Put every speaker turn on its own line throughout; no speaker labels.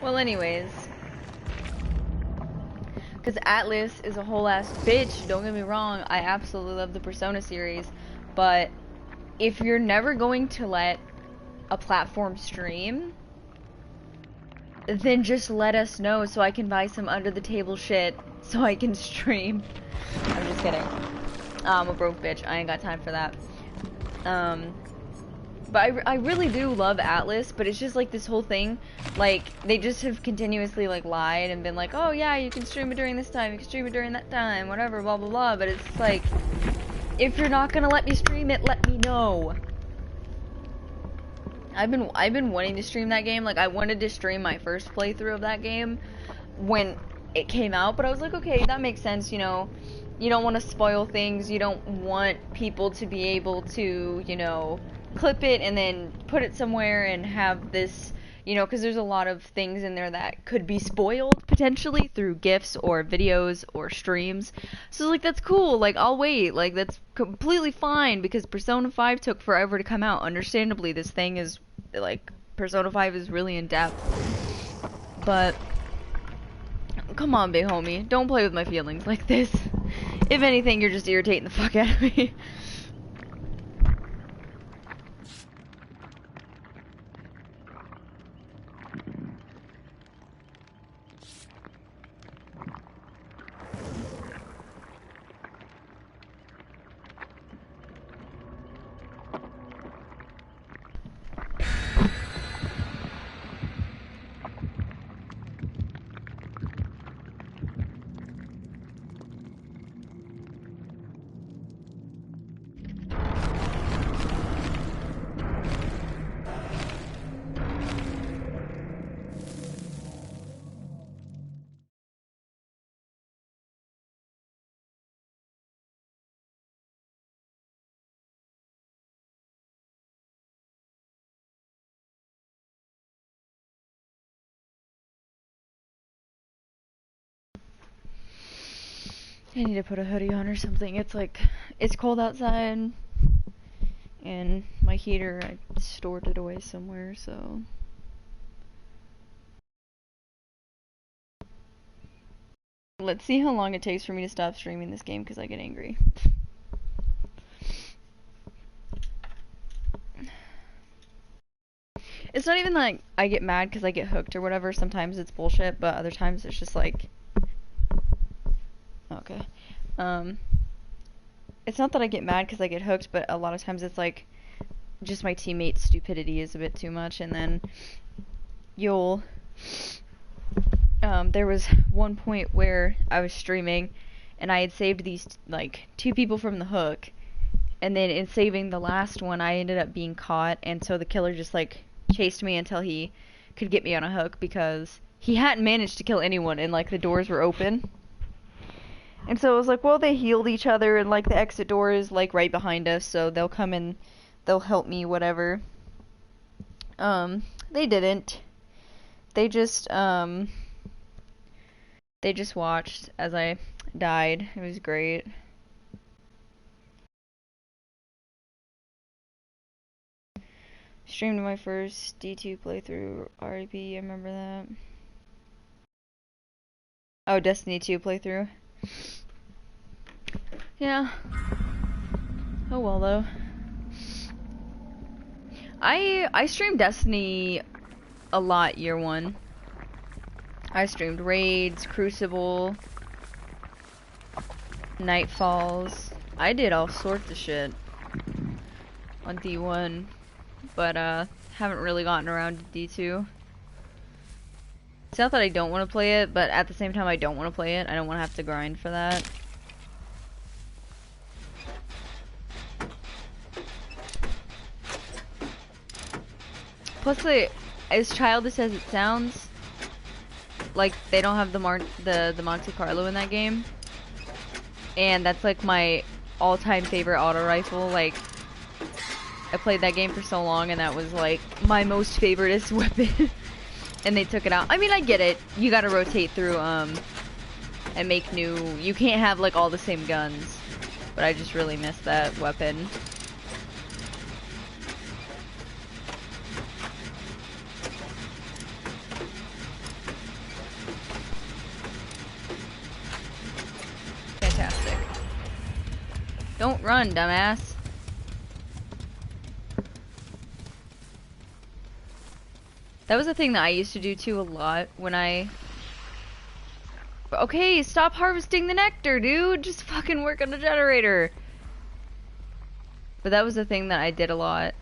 Well, anyways, because Atlas is a whole ass bitch. Don't get me wrong. I absolutely love the Persona series, but if you're never going to let a platform stream, then just let us know so I can buy some under the table shit so I can stream. I'm just kidding. I'm a broke bitch. I ain't got time for that. But I really do love Atlas, but it's just like this whole thing, like, they just have continuously, like, lied and been like, oh yeah, you can stream it during this time, you can stream it during that time, whatever, blah blah blah, but it's like, if you're not gonna let me stream it, let me know. I've been wanting to stream that game. Like, I wanted to stream my first playthrough of that game when it came out, but I was like, okay, that makes sense, you know. You don't want to spoil things. You don't want people to be able to, you know, clip it and then put it somewhere and have this, you know, because there's a lot of things in there that could be spoiled potentially through GIFs or videos or streams. So like, that's cool. Like, I'll wait. Like, that's completely fine because Persona 5 took forever to come out. Understandably, this thing is like, Persona 5 is really in depth. But come on, big homie, don't play with my feelings like this. If anything, you're just irritating the fuck out of me. I need to put a hoodie on or something. It's like, it's cold outside, and my heater, I stored it away somewhere, so. Let's see how long it takes for me to stop streaming this game because I get angry. It's not even like I get mad because I get hooked or whatever. Sometimes it's bullshit, but other times it's just like, okay. It's not that I get mad because I get hooked, but a lot of times it's like, just my teammates' stupidity is a bit too much, and then you'll, there was one point where I was streaming, and I had saved these, like, 2 people from the hook, and then in saving the last one, I ended up being caught, and so the killer just, like, chased me until he could get me on a hook, because he hadn't managed to kill anyone, and, like, the doors were open. And so it was like, well, they healed each other, and, like, the exit door is, like, right behind us, so they'll come and they'll help me, whatever. They didn't. They just watched as I died. It was great. Streamed my first D2 playthrough, RIP, I remember that. Oh, Destiny 2 playthrough. Yeah. Oh well, though. I streamed Destiny a lot year 1. I streamed Raids, Crucible, Nightfalls. I did all sorts of shit on D1, but haven't really gotten around to D2. It's not that I don't want to play it, but at the same time I don't want to play it. I don't want to have to grind for that. Plus, as childish as it sounds, like, they don't have the Monte Carlo in that game, and that's like my all-time favorite auto rifle. Like, I played that game for so long, and that was like my most favoriteest weapon. And they took it out. I mean, I get it. You gotta rotate through and make new. You can't have like all the same guns, but I just really miss that weapon. Don't run, dumbass. That was a thing that I used to do too a lot when I... Okay, stop harvesting the nectar, dude! Just fucking work on the generator! But that was the thing that I did a lot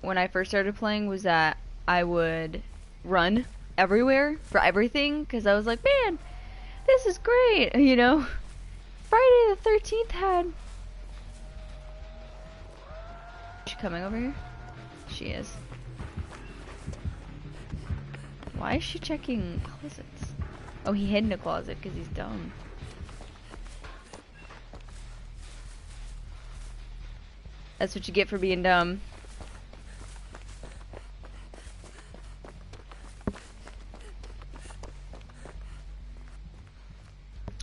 when I first started playing, was that I would run everywhere for everything, because I was like, man, this is great, you know? Friday the 13th had... Is she coming over here? She is. Why is she checking closets? Oh, he hid in a closet because he's dumb. That's what you get for being dumb.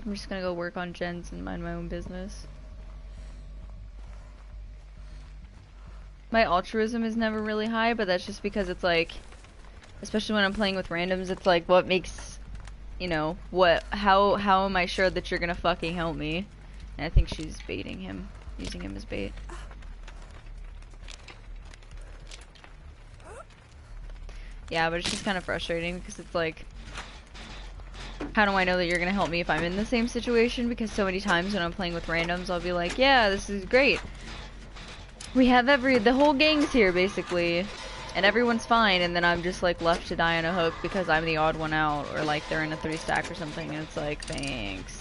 I'm just gonna go work on gens and mind my own business. My altruism is never really high, but that's just because it's like, especially when I'm playing with randoms, it's like, what makes, you know, how am I sure that you're gonna fucking help me? And I think she's baiting him, using him as bait. Yeah, but it's just kind of frustrating because it's like, how do I know that you're gonna help me if I'm in the same situation? Because so many times when I'm playing with randoms, I'll be like, yeah, this is great. We have the whole gang's here basically, and everyone's fine, and then I'm just like left to die on a hook because I'm the odd one out, or like they're in a 3-stack or something, and it's like, thanks.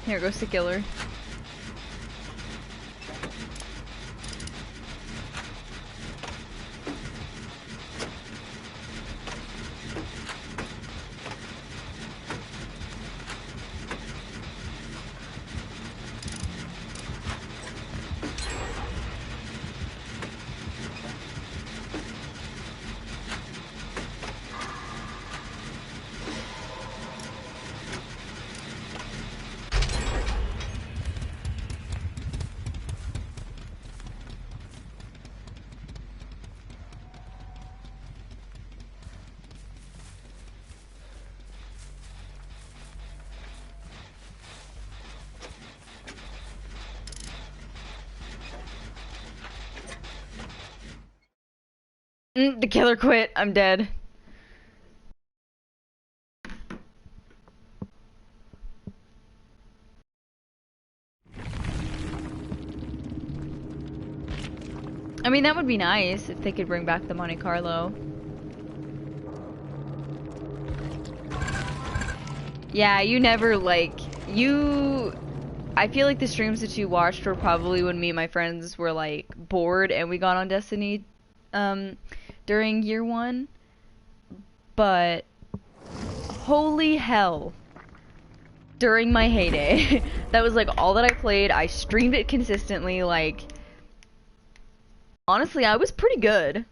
Here goes the killer. The killer quit. I'm dead. I mean, that would be nice if they could bring back the Monte Carlo. Yeah, you never, like, I feel like the streams that you watched were probably when me and my friends were, like, bored and we got on Destiny, during year 1. But, holy hell. During my heyday, that was, like, all that I played. I streamed it consistently, like, honestly, I was pretty good.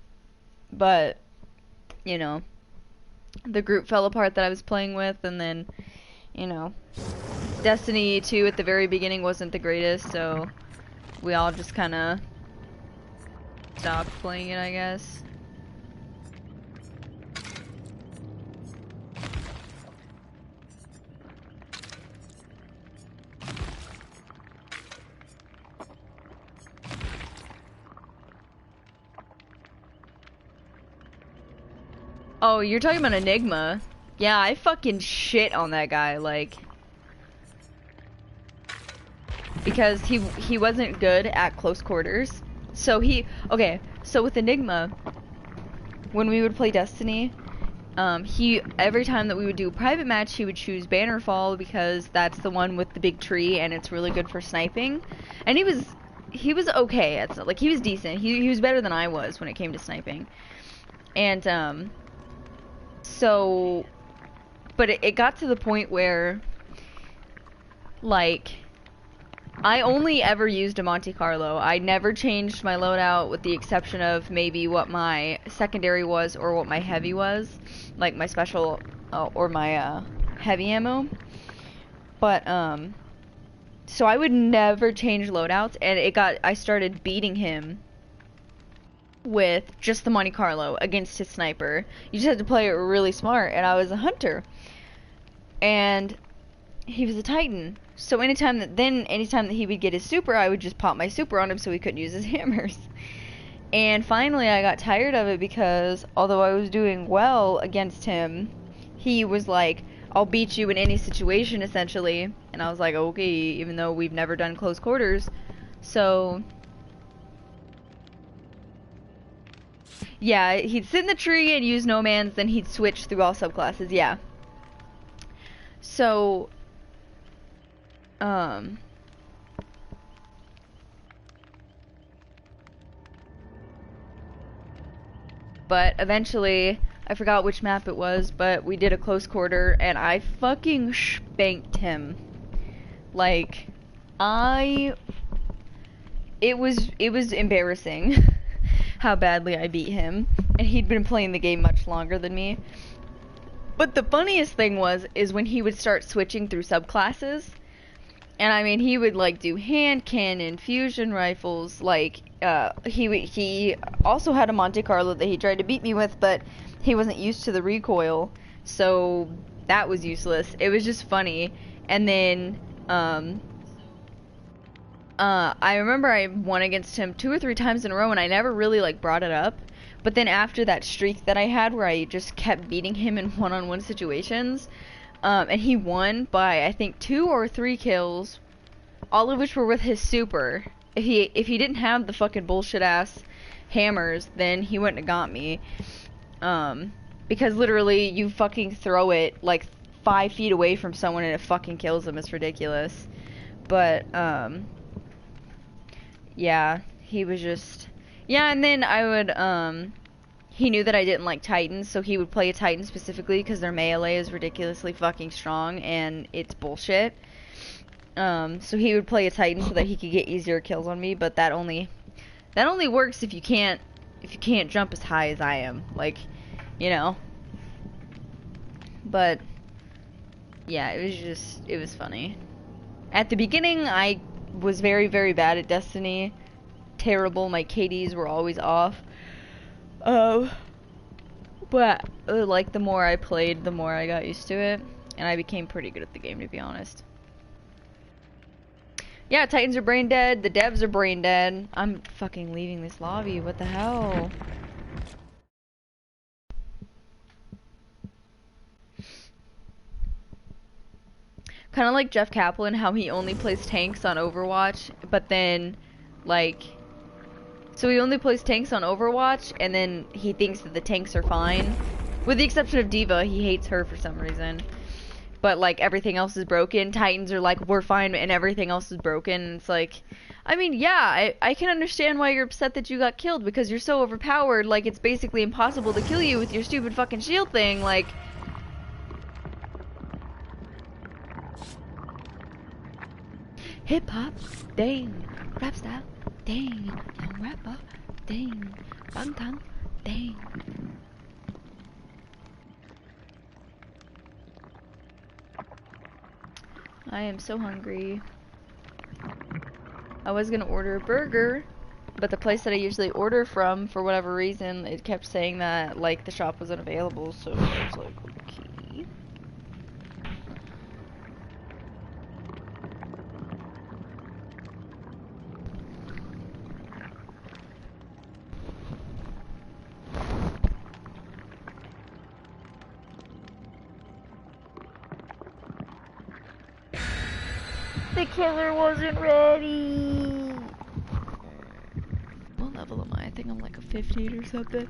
But, you know, the group fell apart that I was playing with, and then, you know, Destiny 2 at the very beginning wasn't the greatest, so we all just kind of stopped playing it, I guess. Oh, you're talking about Enigma. Yeah, I fucking shit on that guy, like, because he wasn't good at close quarters. So okay, so with Enigma, when we would play Destiny, every time that we would do a private match, he would choose Bannerfall because that's the one with the big tree and it's really good for sniping. And he was okay at, like, he was decent. He was better than I was when it came to sniping. And so, but it got to the point where, like, I only ever used a Monte Carlo. I never changed my loadout with the exception of maybe what my secondary was or what my heavy was. Like my special or my heavy ammo. But, so I would never change loadouts, and I started beating him with just the Monte Carlo against his sniper. You just had to play it really smart, and I was a hunter. And he was a Titan. So anytime that he would get his super, I would just pop my super on him so he couldn't use his hammers. And finally I got tired of it because although I was doing well against him, he was like, I'll beat you in any situation essentially. And I was like, okay, even though we've never done close quarters. So yeah, he'd sit in the tree and use no man's, then he'd switch through all subclasses, yeah. So but eventually, I forgot which map it was, but we did a close quarter, and I fucking spanked him. Like, it was embarrassing how badly I beat him, and he'd been playing the game much longer than me. But the funniest thing is when he would start switching through subclasses, and I mean, he would like do hand cannon, fusion rifles, like, he also had a Monte Carlo that he tried to beat me with, but he wasn't used to the recoil, so that was useless. It was just funny. And then, I remember I won against him 2 or 3 times in a row, and I never really, like, brought it up. But then after that streak that I had where I just kept beating him in one-on-one situations, and he won by, I think, 2 or 3 kills, all of which were with his super. If he didn't have the fucking bullshit-ass hammers, then he wouldn't have got me. Because literally, you fucking throw it, like, 5 feet away from someone and it fucking kills them. It's ridiculous. But, yeah, he was just... Yeah, and then I would, he knew that I didn't like Titans, so he would play a Titan specifically because their melee is ridiculously fucking strong, and it's bullshit. So he would play a Titan so that he could get easier kills on me, but that only works if you can't jump as high as I am, like, you know. But yeah, it was funny. At the beginning, I was very, very bad at Destiny. Terrible. My KDs were always off. But like the more I played, the more I got used to it, and I became pretty good at the game, to be honest. Yeah, Titans are brain dead. The devs are brain dead. I'm fucking leaving this lobby. What the hell? Kind of like Jeff Kaplan, how he only plays tanks on Overwatch, but then, like, so he only plays tanks on Overwatch, and then he thinks that the tanks are fine. With the exception of D.Va, he hates her for some reason. But, like, everything else is broken. Titans are like, we're fine, and everything else is broken. And it's like, I mean, yeah, I can understand why you're upset that you got killed, because you're so overpowered, like, it's basically impossible to kill you with your stupid fucking shield thing, like... Hip-hop, dang, rap style, dang, young rapper, dang, bangtan, dang. I am so hungry. I was gonna order a burger, but the place that I usually order from, for whatever reason, it kept saying that, like, the shop wasn't available, so I was like, okay. The killer wasn't ready. What level am I? I think I'm like a 15 or something.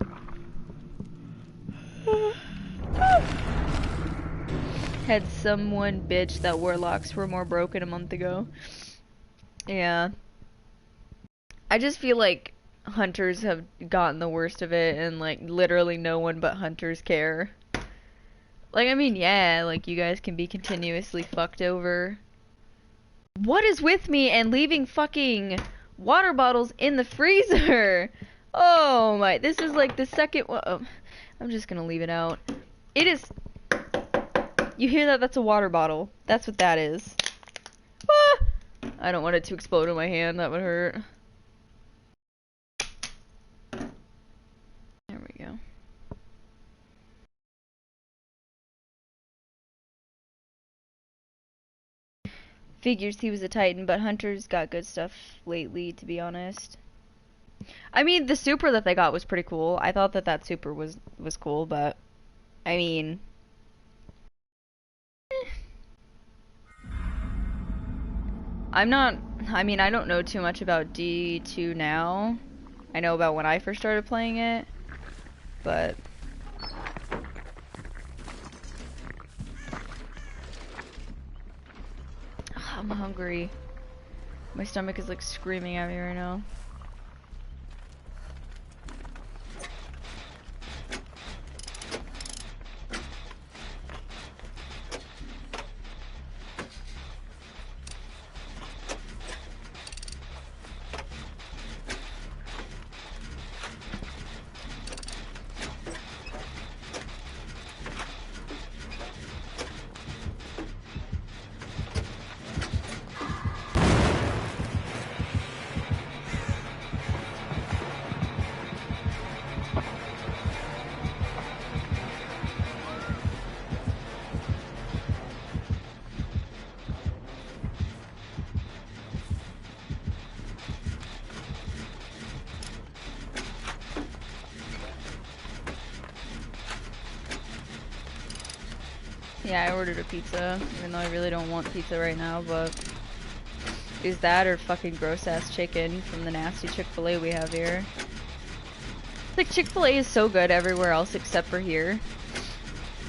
Had someone bitch that warlocks were more broken a month ago. Yeah. I just feel like hunters have gotten the worst of it, and like literally no one but hunters care. Like, I mean, yeah, like you guys can be continuously fucked over. What is with me and leaving fucking water bottles in the freezer? Oh my, this is like the second one. Oh, I'm just gonna leave it out. It is. You hear that? That's a water bottle. That's what that is. Ah! I don't want it to explode in my hand. That would hurt. There we go. Figures he was a Titan, but Hunter's got good stuff lately, to be honest. I mean, the super that they got was pretty cool. I thought that that super was cool, but I mean, I'm not. I mean, I don't know too much about D2 now. I know about when I first started playing it, but I'm hungry. My stomach is like screaming at me right now. Yeah, I ordered a pizza, even though I really don't want pizza right now, but is that or fucking gross ass chicken from the nasty Chick-fil-A we have here. Like, Chick-fil-A is so good everywhere else except for here.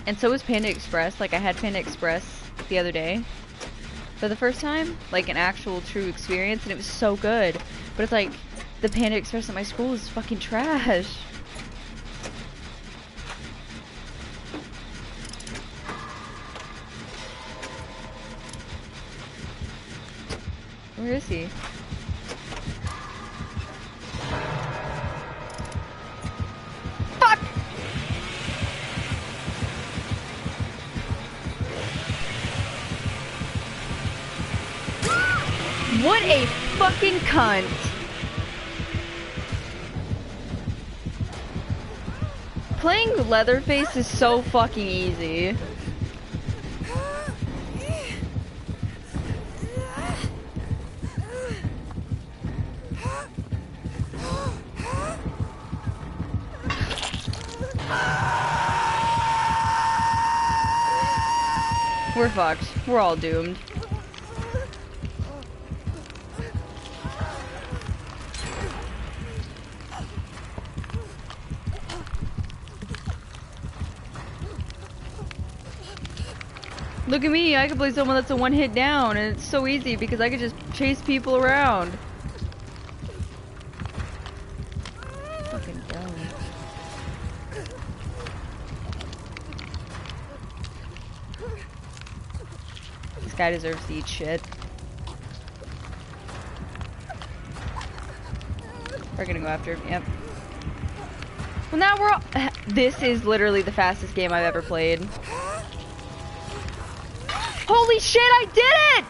And so is Panda Express. Like, I had Panda Express the other day for the first time, like an actual true experience, and it was so good. But it's like, the Panda Express at my school is fucking trash. Where is he? Fuck! What a fucking cunt! Playing Leatherface is so fucking easy. We're fucked. We're all doomed. Look at me, I can play someone that's a one hit down, and it's so easy because I can just chase people around. Fucking dumb. This guy deserves to eat shit. We're gonna go after him, yep. Well, now we're all. This is literally the fastest game I've ever played. Holy shit, I did it!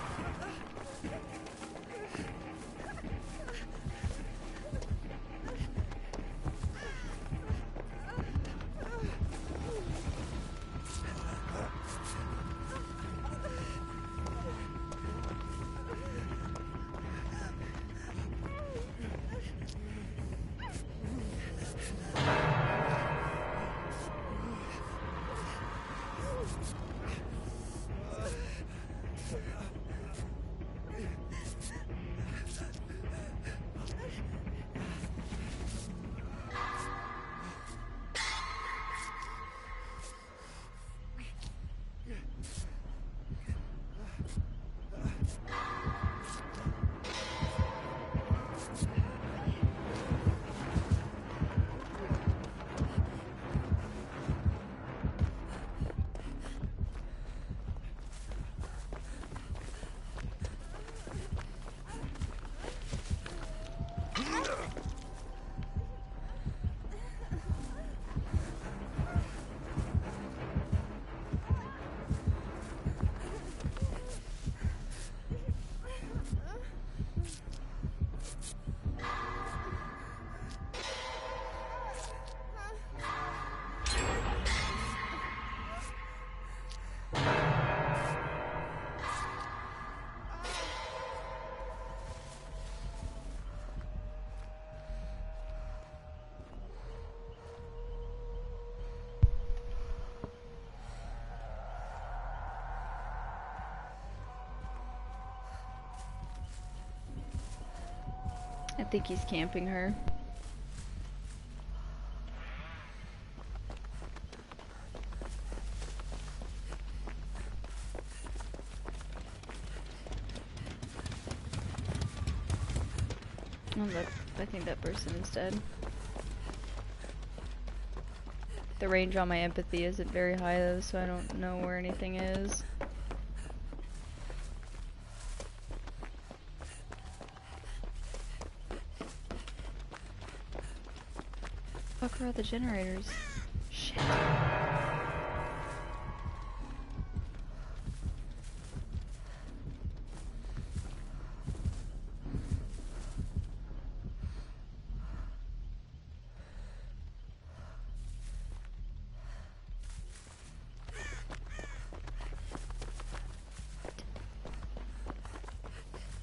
I think he's camping her. Oh, I think that person is dead. The range on my empathy isn't very high though, so I don't know where anything is. Fuck are all the generators? Shit.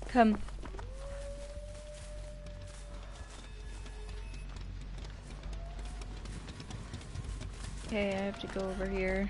Come. Okay, I have to go over here.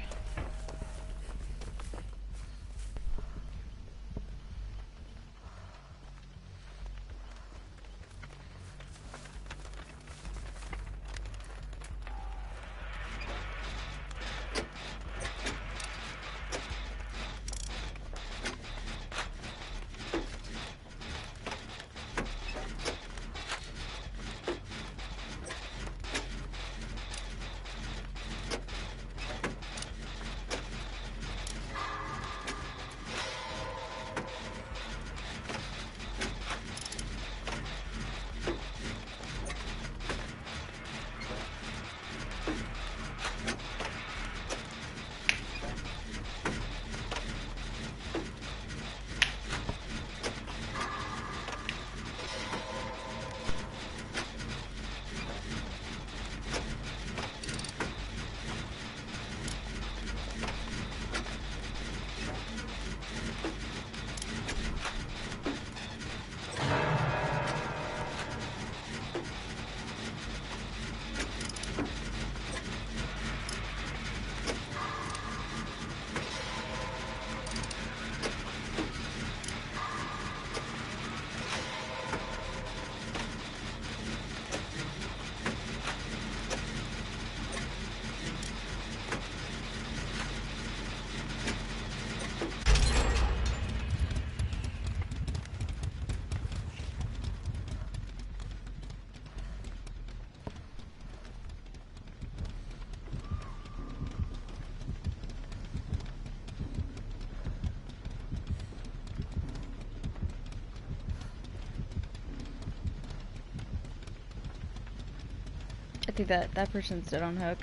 I think that person's dead on hook.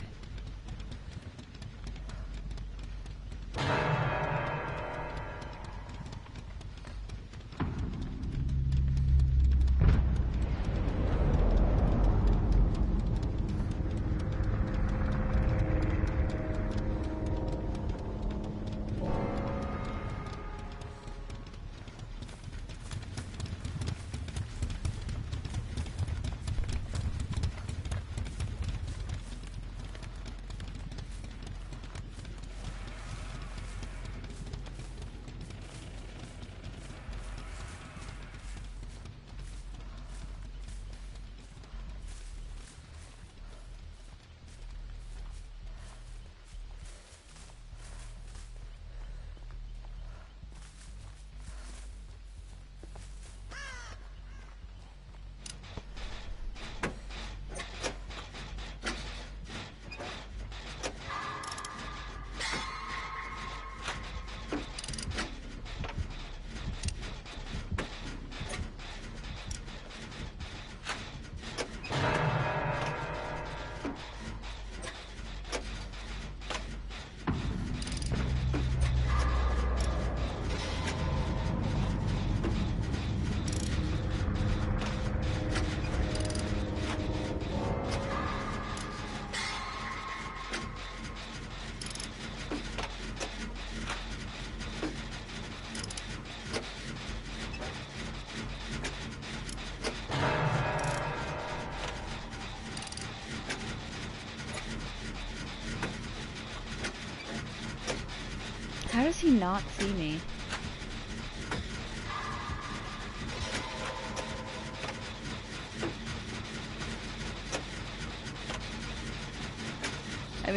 How does he not see me?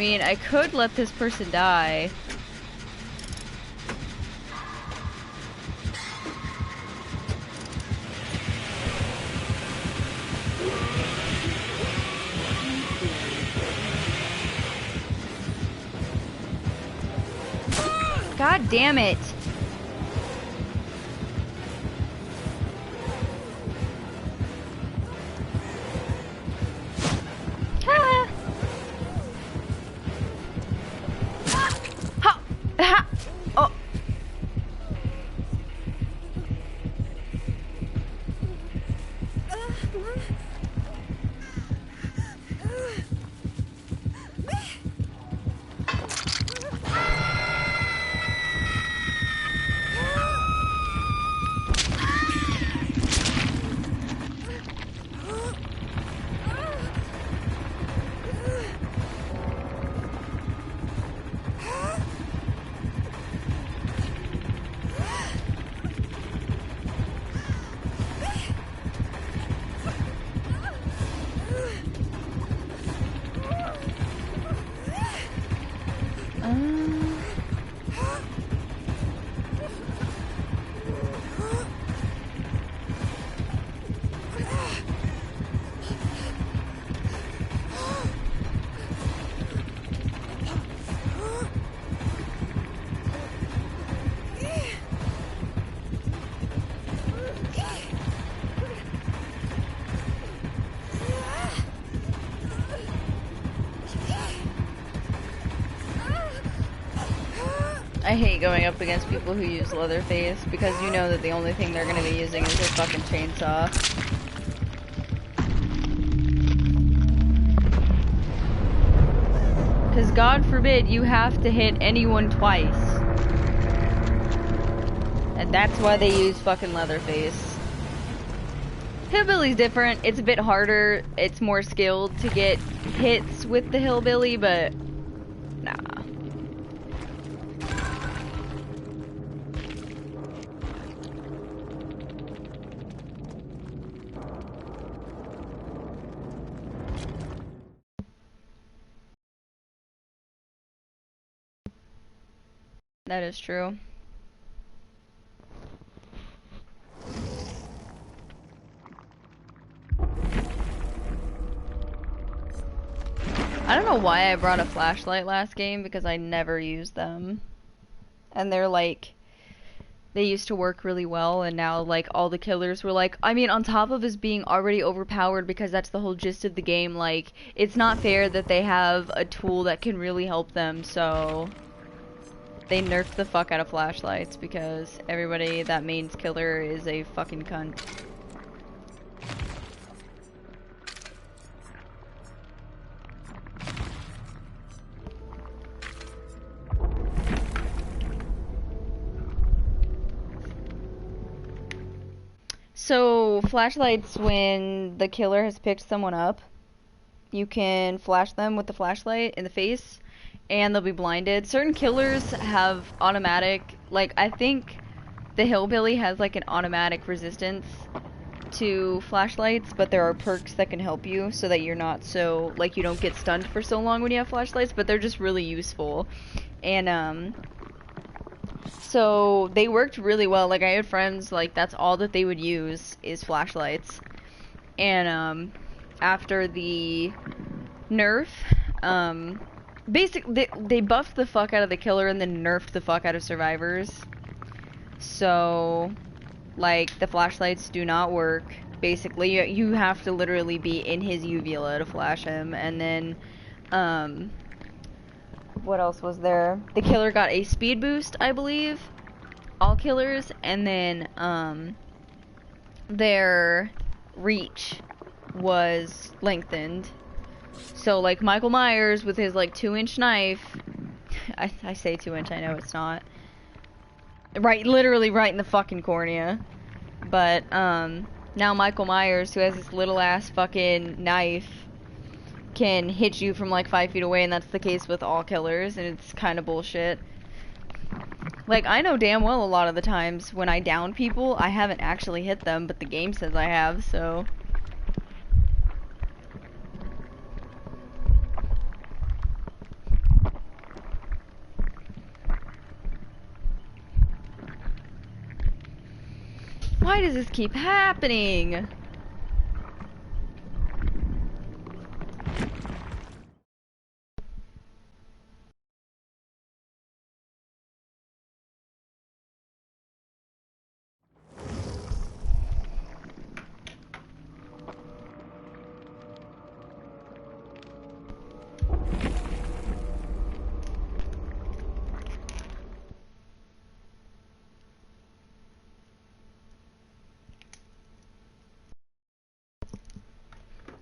mean, I could let this person die. God damn it. Ah. Ha. Ha. Oh. I hate going up against people who use Leatherface because you know that the only thing they're gonna be using is their fucking chainsaw. Because God forbid you have to hit anyone twice. And that's why they use fucking Leatherface. Hillbilly's different. It's a bit harder. It's more skilled to get hits with the Hillbilly, but nah. That is true. I don't know why I brought a flashlight last game because I never used them. And they're like, they used to work really well, and now like all the killers were like, I mean, on top of us being already overpowered because that's the whole gist of the game, like, it's not fair that they have a tool that can really help them, so they nerfed the fuck out of flashlights because everybody that mains killer is a fucking cunt. So, flashlights, when the killer has picked someone up, you can flash them with the flashlight in the face, and they'll be blinded. Certain killers have automatic, like, I think the Hillbilly has, like, an automatic resistance to flashlights, but there are perks that can help you so that you're not so, like, you don't get stunned for so long when you have flashlights, but they're just really useful. And, so they worked really well. Like, I had friends, like, that's all that they would use is flashlights. And, after the nerf, they buffed the fuck out of the killer and then nerfed the fuck out of survivors. So, like, the flashlights do not work. Basically, you have to literally be in his uvula to flash him. And then, what else was there? The killer got a speed boost, I believe. All killers. And then, their reach was lengthened. So, like, Michael Myers with his, like, 2-inch knife. I say 2-inch, I know it's not. Right, literally right in the fucking cornea. But, now Michael Myers, who has this little-ass fucking knife, can hit you from, like, 5 feet away, and that's the case with all killers, and it's kind of bullshit. Like, I know damn well a lot of the times when I down people, I haven't actually hit them, but the game says I have, so... Why does this keep happening?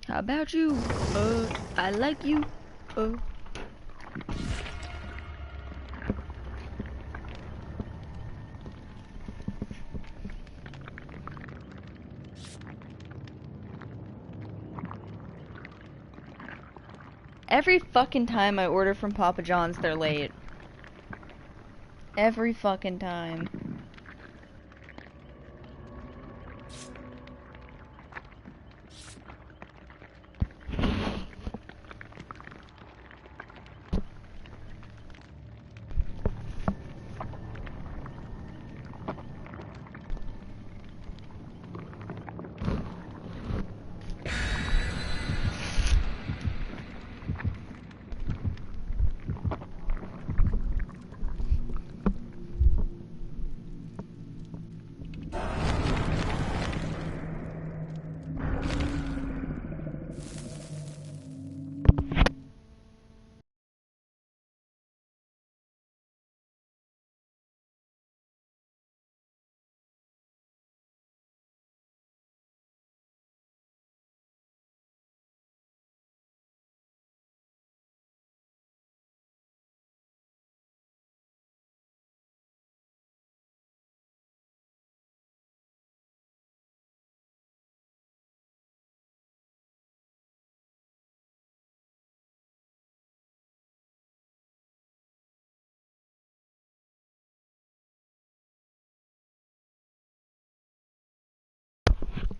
How about you? I like you. Every fucking time I order from Papa John's, they're late. Every fucking time.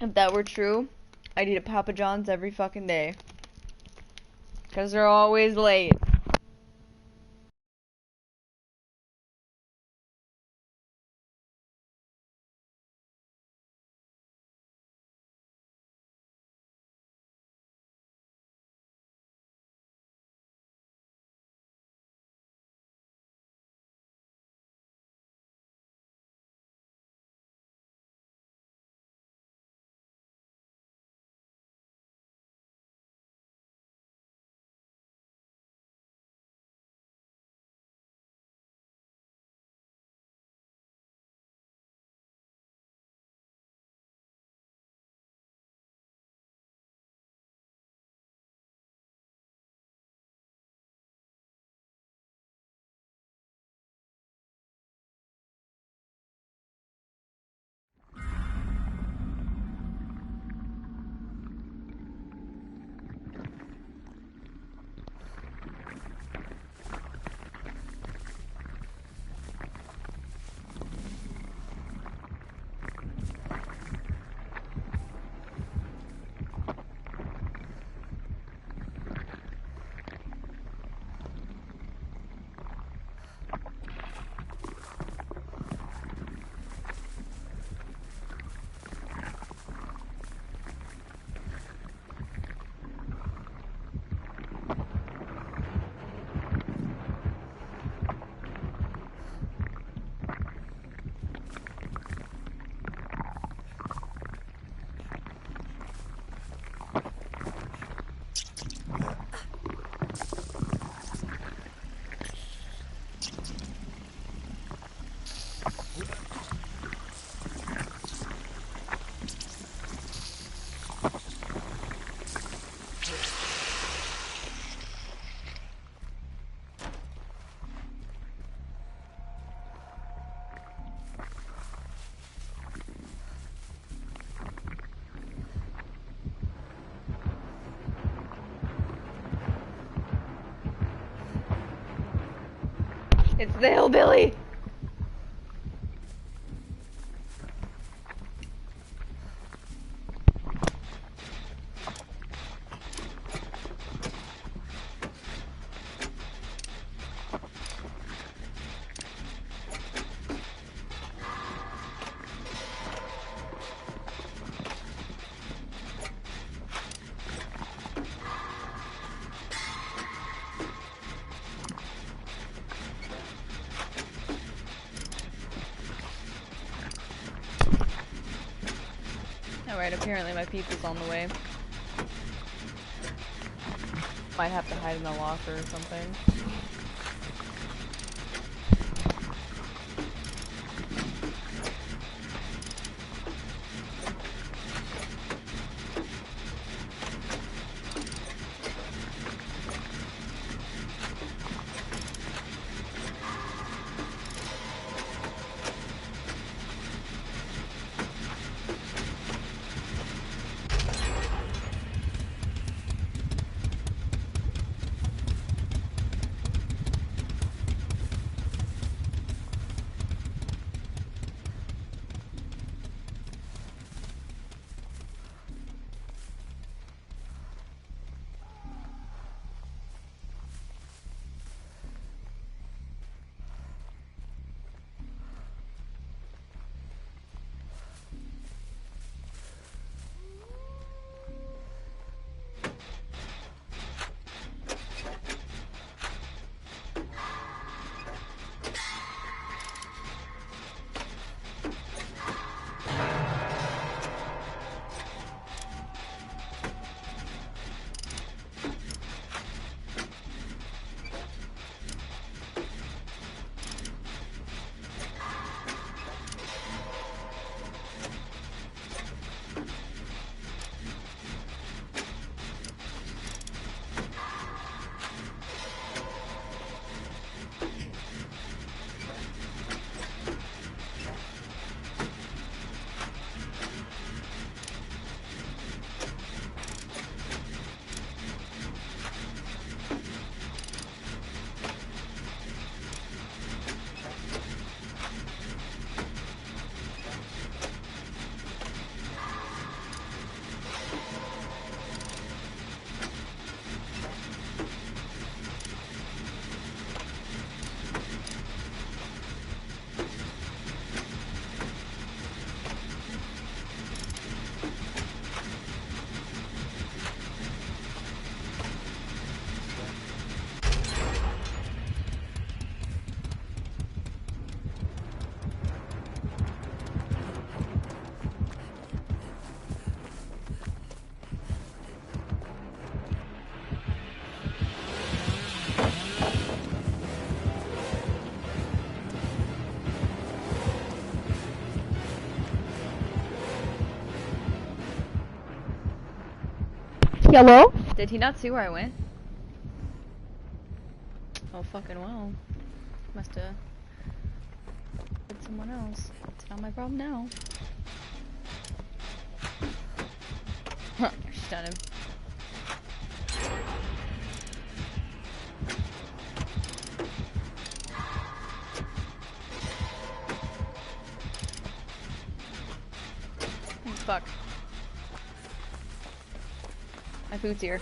If that were true, I'd eat at Papa John's every fucking day. 'Cause they're always late. It's the hillbilly! Alright, apparently my pizza's on the way. Might have to hide in the locker or something.
Hello?
Did he not see where I went? Oh, fucking well. Must've hit someone else. It's not my problem now. Huh, stun him. Oh, fuck. My food's here.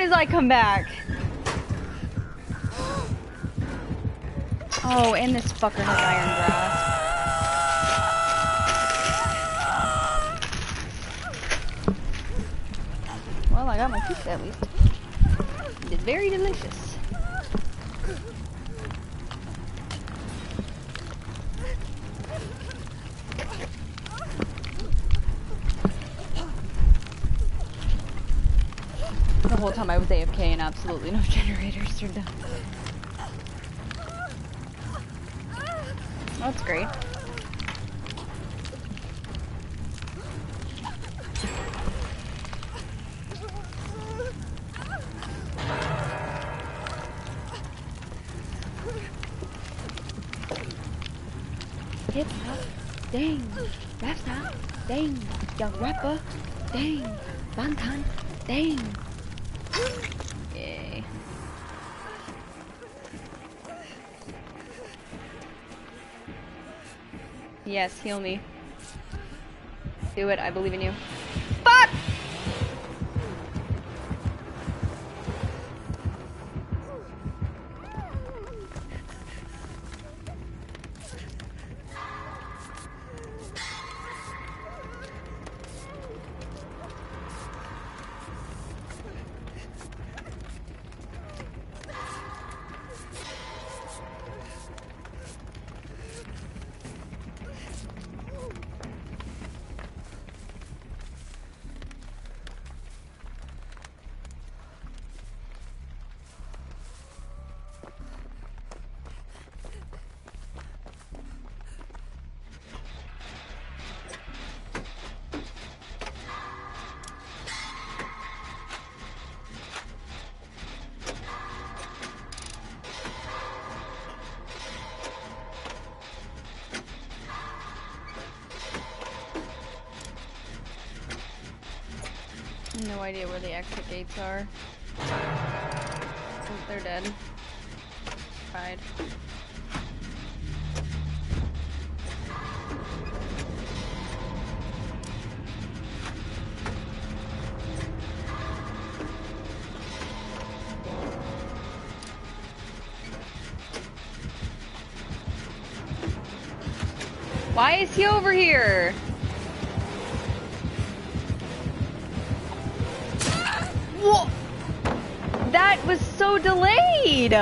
as I come back. Oh, and this fucker has iron grasp. Well, I got my pizza at least. It's very delicious. The whole time I was AFK and absolutely no generators turned on. Oh, that's great. Hip hop, dang, rap style, dang, young rapper, dang, Bantan, dang. Yay. Yes, heal me. Do it, I believe in you. Fuck! No idea where the exit gates are. Oh, they're dead. Tried. Why is he over here? Whoa! That was so delayed!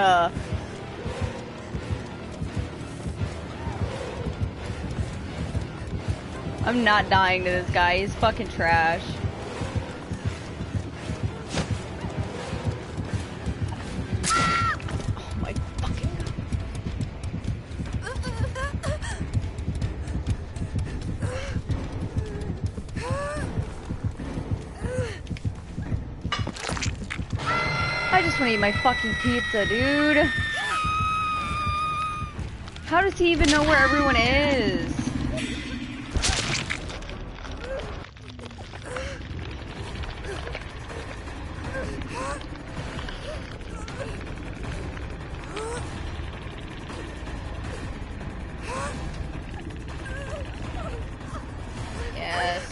I'm not dying to this guy, he's fucking trash. Oh my fucking god. I just want to eat my fucking pizza, dude. How does he even know where everyone is? Yes.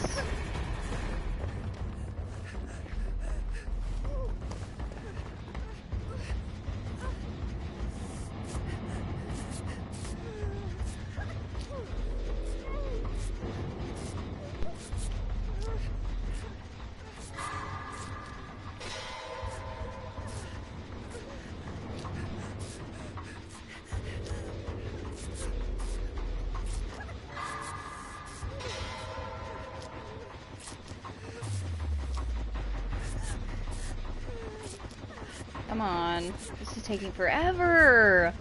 Come on. This is taking forever.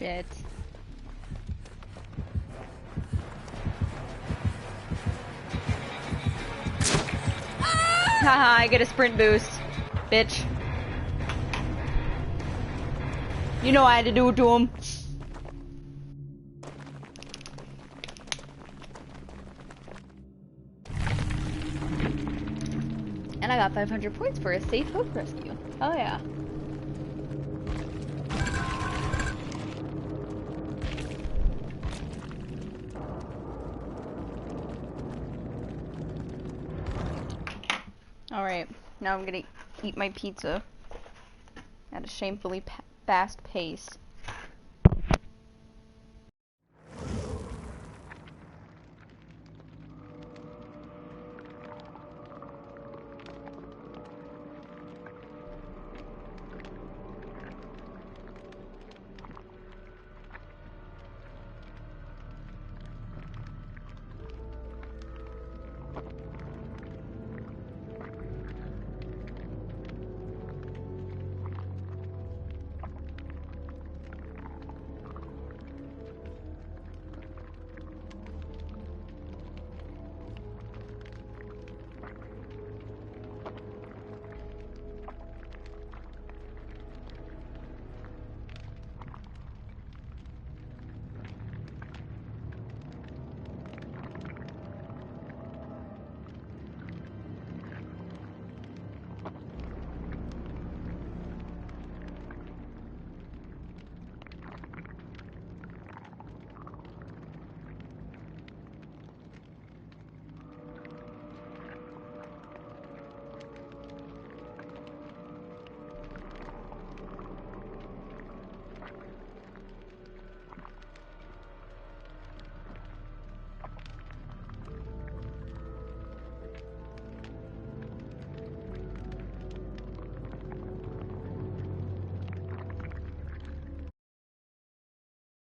shit. Haha, I get a sprint boost. Bitch. You know I had to do it to him. And I got 500 points for a safe hook rescue. Oh yeah. Alright, now I'm gonna eat my pizza at a shamefully fast pace.